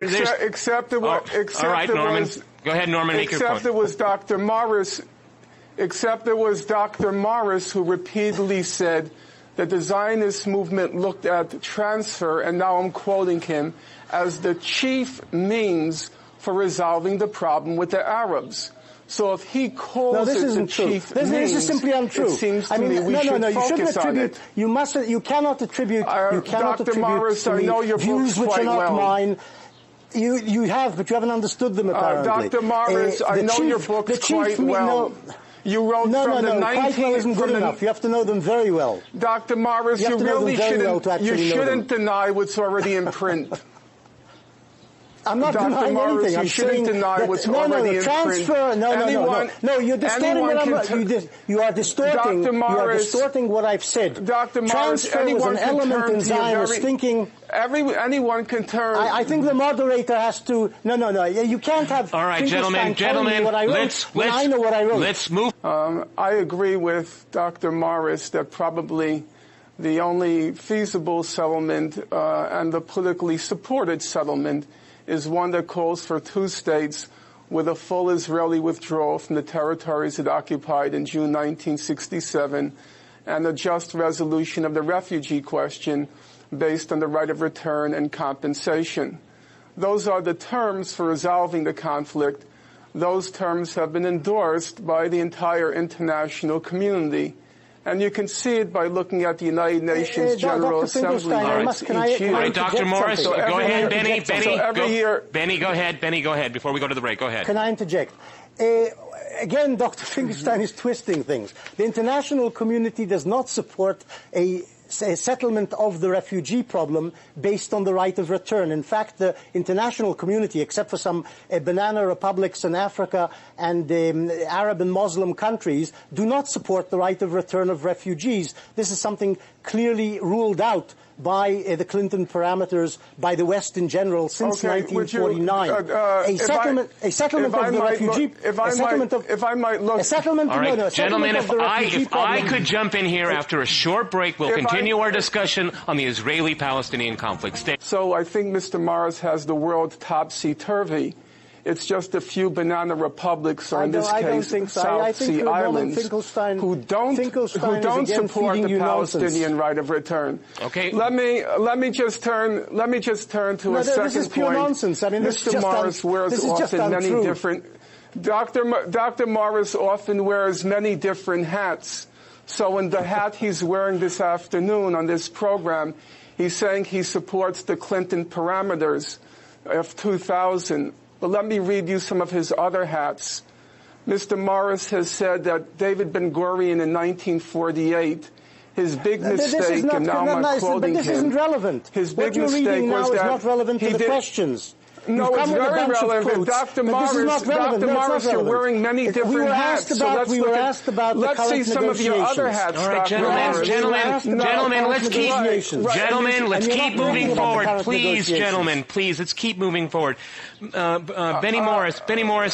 Except it was. All right, Norman. Go ahead, Norman. Make your point. Except it was Dr. Morris. Except it was Dr. Morris who repeatedly said that the Zionist movement looked at transfer, and now I'm quoting him, as the chief means for resolving the problem with the Arabs. So if he calls it the chief means, this is simply untrue. It seems to me we should focus on it. You cannot attribute Dr. Morris, I know your views books which are quite not well. mine. You have, but you haven't understood them apparently. Dr. Morris, I know your books quite well. You wrote from the 19th. Quite well isn't good enough. You have to know them very well. Dr. Morris, you really shouldn't deny what's already in print. I'm not denying anything. I'm saying deny what's already in transfer. No, you're distorting what you are distorting. Dr. Morris, you are distorting what I've said. Dr. Morris, transfer was an element in Zionist thinking. Anyone can turn. I think the moderator has to. No. You can't have. All right, gentlemen. What I wrote I know what I wrote. Let's move. I agree with Dr. Morris that probably the only feasible settlement and the politically supported settlement is one that calls for two states with a full Israeli withdrawal from the territories it occupied in June 1967 and a just resolution of the refugee question based on the right of return and compensation. Those are the terms for resolving the conflict. Those terms have been endorsed by the entire international community. And you can see it by looking at the United Nations General Assembly votes each year. All right, Dr. Morris, go ahead, Benny. Benny, go ahead. Before we go to the break, go ahead. Can I interject? Again, Dr. Finkelstein is twisting things. The international community does not support a settlement of the refugee problem based on the right of return. In fact, the international community, except for some banana republics in Africa and Arab and Muslim countries, do not support the right of return of refugees. This is something clearly ruled out by the Clinton parameters, by the West in general, since 1949. A settlement of the refugee. All right, gentlemen, if I could jump in here after a short break, we'll continue our discussion on the Israeli-Palestinian conflict. So I think Mr. Morris has the world topsy-turvy. It's just a few banana republics, or in this case, South Sea Islands, who don't support the Palestinian right of return. Okay. Let me just turn to a second point. This is pure nonsense. I mean, Mr. Morris wears often many different. Dr. Morris often wears many different hats. So in the hat he's wearing this afternoon on this program, he's saying he supports the Clinton parameters of 2000. But let me read you some of his other hats. Mr. Morris has said that David Ben-Gurion in 1948, his big mistake, and now I'm quoting him. But this isn't relevant. His big mistake was that is not relevant to the questions. No, it's very relevant. Dr. Morris, you're wearing many different hats. We were asked about the current negotiations. Let's see some of your other hats, all right, gentlemen, let's keep moving forward. Please, gentlemen, please, let's keep moving forward. Benny Morris,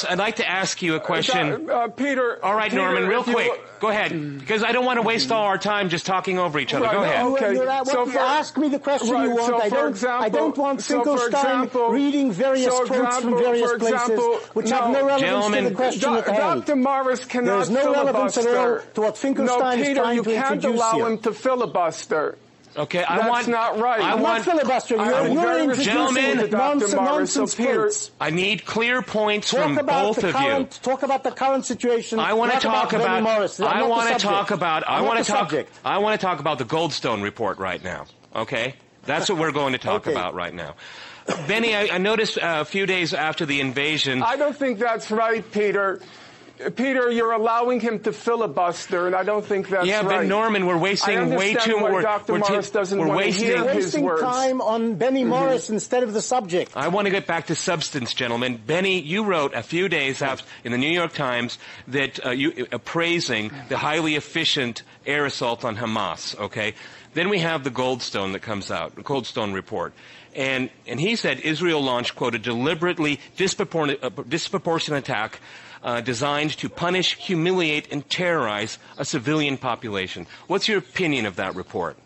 I'd like to ask you a question. Peter. All right, Norman, real quick. Go ahead, because I don't want to waste all our time just talking over each other. Go ahead. Okay. Ask me the question you want. I don't want Finkelstein reading various quotes from various places, which have no relevance to the question at hand. Dr. Morris cannot filibuster. There is no relevance at all to what Finkelstein is trying to introduce here. No, Peter, you can't allow him to filibuster. Okay, that's not right. I'm not filibustering. You're introducing nonsense quotes. I need clear points from both of you. Talk about the current situation. I want to talk about. I want to talk about the Goldstone report right now. Okay, that's what we're going to talk about right now. Benny, I noticed a few days after the invasion. I don't think that's right, Peter. Peter, you're allowing him to filibuster, and I don't think that's right. Yeah, but Norman, we're wasting way too much. We're wasting time on Benny Morris instead of the subject. I want to get back to substance, gentlemen. Benny, you wrote a few days after in the New York Times that you appraising the highly efficient air assault on Hamas. Okay, then we have the Goldstone that comes out, the Goldstone report. And he said Israel launched, quote, a deliberately disproportionate attack designed to punish, humiliate, and terrorize a civilian population. What's your opinion of that report?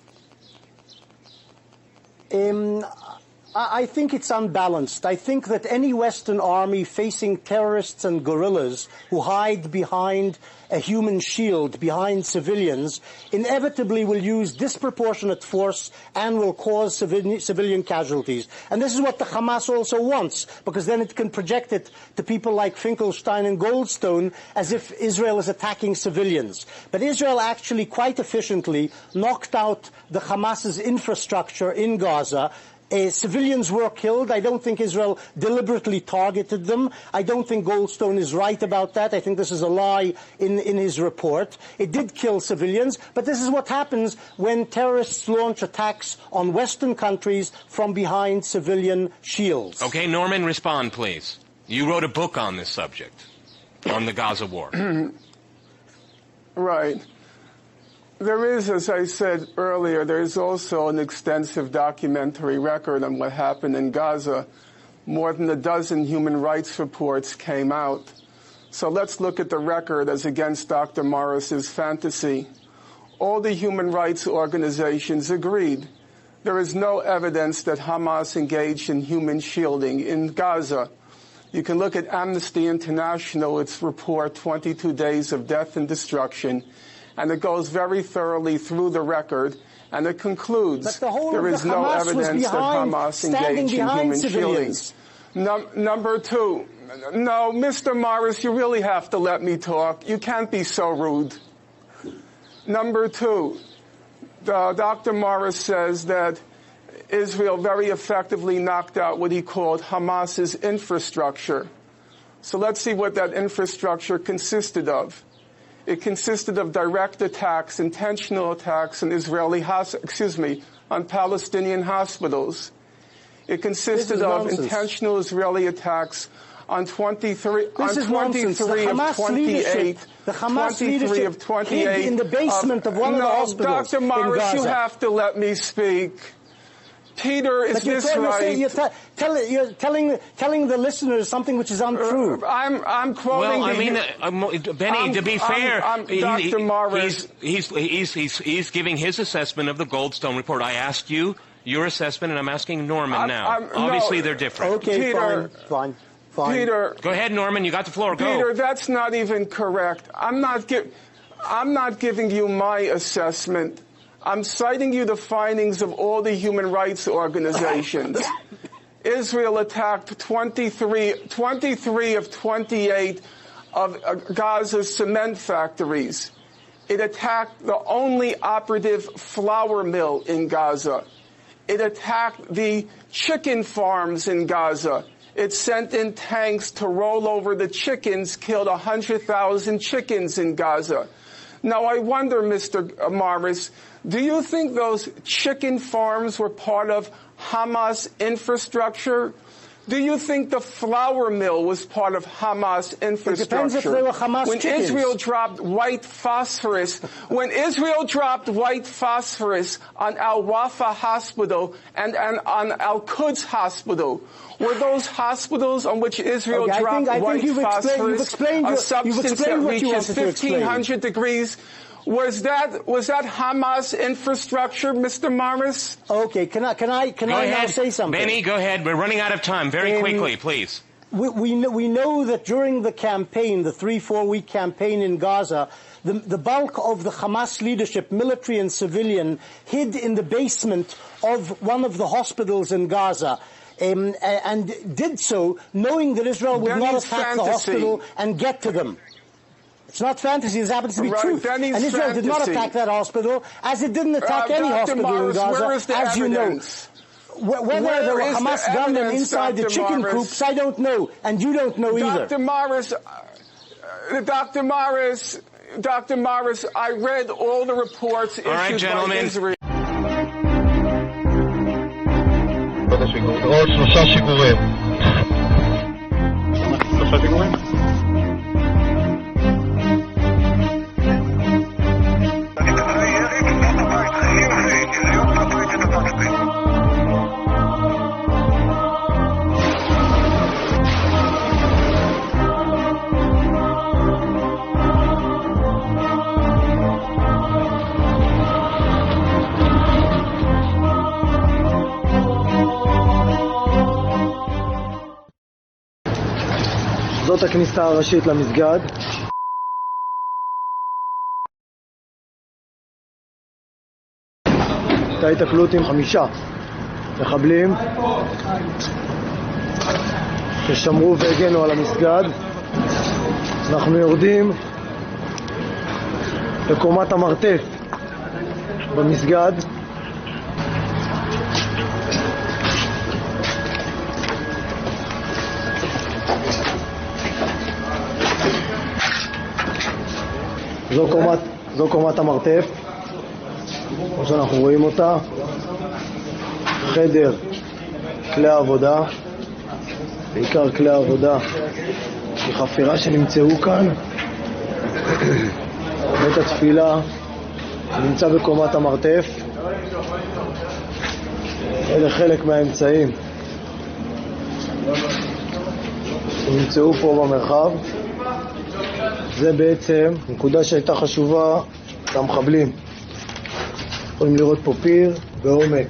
I think it's unbalanced. I think that any Western army facing terrorists and guerrillas who hide behind a human shield, behind civilians, inevitably will use disproportionate force and will cause civilian casualties. And this is what the Hamas also wants, because then it can project it to people like Finkelstein and Goldstone as if Israel is attacking civilians. But Israel actually quite efficiently knocked out the Hamas's infrastructure in Gaza. Civilians were killed. I don't think Israel deliberately targeted them. I don't think Goldstone is right about that. I think this is a lie in his report. It did kill civilians, but this is what happens when terrorists launch attacks on Western countries from behind civilian shields. Okay, Norman, respond, please. You wrote a book on this subject, on the Gaza war. Right. There is, as I said earlier, there is also an extensive documentary record on what happened in Gaza. More than a dozen human rights reports came out. So let's look at the record as against Dr. Morris's fantasy. All the human rights organizations agreed. There is no evidence that Hamas engaged in human shielding in Gaza. You can look at Amnesty International, its report, 22 Days of Death and Destruction, and it goes very thoroughly through the record, and it concludes there is no evidence that Hamas engaged in human shielding. Number two, no, Mr. Morris, you really have to let me talk. You can't be so rude. Number two, Dr. Morris says that Israel very effectively knocked out what he called Hamas's infrastructure. So let's see what that infrastructure consisted of. It consisted of direct attacks, intentional attacks on on Palestinian hospitals. It consisted of intentional Israeli attacks on 23 of 28. The Hamas leadership hid in the basement of one of the hospitals. Dr. Morris, you have to let me speak. Peter, is this right? You're telling the listeners something which is untrue. I'm quoting. Well, Benny, to be fair, Dr. Morris, he's giving his assessment of the Goldstone report. I asked you your assessment, and I'm asking Norman now. Obviously, they're different. Okay, Peter, fine. Peter, go ahead, Norman. You got the floor. Go. Peter, that's not even correct. I'm not giving you my assessment. I'm citing you the findings of all the human rights organizations. Israel attacked 23 of 28 of Gaza's cement factories. It attacked the only operative flour mill in Gaza. It attacked the chicken farms in Gaza. It sent in tanks to roll over the chickens, killed 100,000 chickens in Gaza. Now, I wonder, Mr. Morris, do you think those chicken farms were part of Hamas infrastructure? Do you think the flour mill was part of Hamas infrastructure? It depends if they were Hamas when chickens. Israel dropped white phosphorus, on Al-Wafa Hospital and on Al-Quds Hospital, were those hospitals on which Israel dropped white phosphorus, a substance that reaches 1,500 degrees? Was that Hamas infrastructure, Mr. Morris? Okay, can I now say something? Benny, go ahead. We're running out of time. Very quickly, please. We know that during the campaign, the 3-4 week campaign in Gaza, the bulk of the Hamas leadership, military and civilian, hid in the basement of one of the hospitals in Gaza. And did so knowing that Israel would not attack the hospital and get to them. It's not fantasy. This happens to be true. And Israel did not attack that hospital, as it didn't attack any hospital in Gaza, as you know. Whether there were Hamas gunmen inside the chicken coops, I don't know, and you don't know either. Dr. Morris, I read all the reports issued by Israel. עוד שלושה שיגורים. זאת הכניסה הראשית למסגד. הייתה התקלות עם 5 מחבלים ששמרו והגנו על המסגד. אנחנו יורדים לקומת המרתף במסגד. זו קומת המרתף, כמו שאנחנו רואים אותה. חדר כלי העבודה, בעיקר כלי העבודה בחפירה שנמצאו כאן. בית התפילה שנמצא בקומת המרתף. אלה חלק מהאמצעים שנמצאו פה במרחב. זה בעצם נקודה שהייתה חשובה למחבלים. יכולים לראות פה פיר בעומק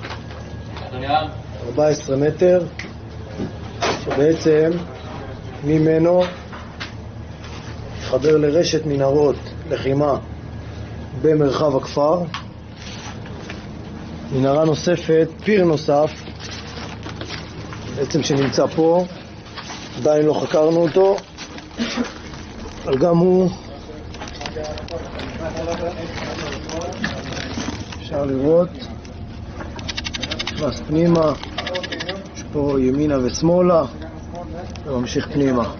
14 מטר, שבעצם ממנו מתחבר לרשת מנהרות לחימה במרחב הכפר. מנהרה נוספת, פיר נוסף, בעצם שנמצא פה, עדיין לא חקרנו אותו, אבל גם הוא אפשר לראות, נכנס פנימה, יש פה ימינה ושמאלה וממשיך פנימה.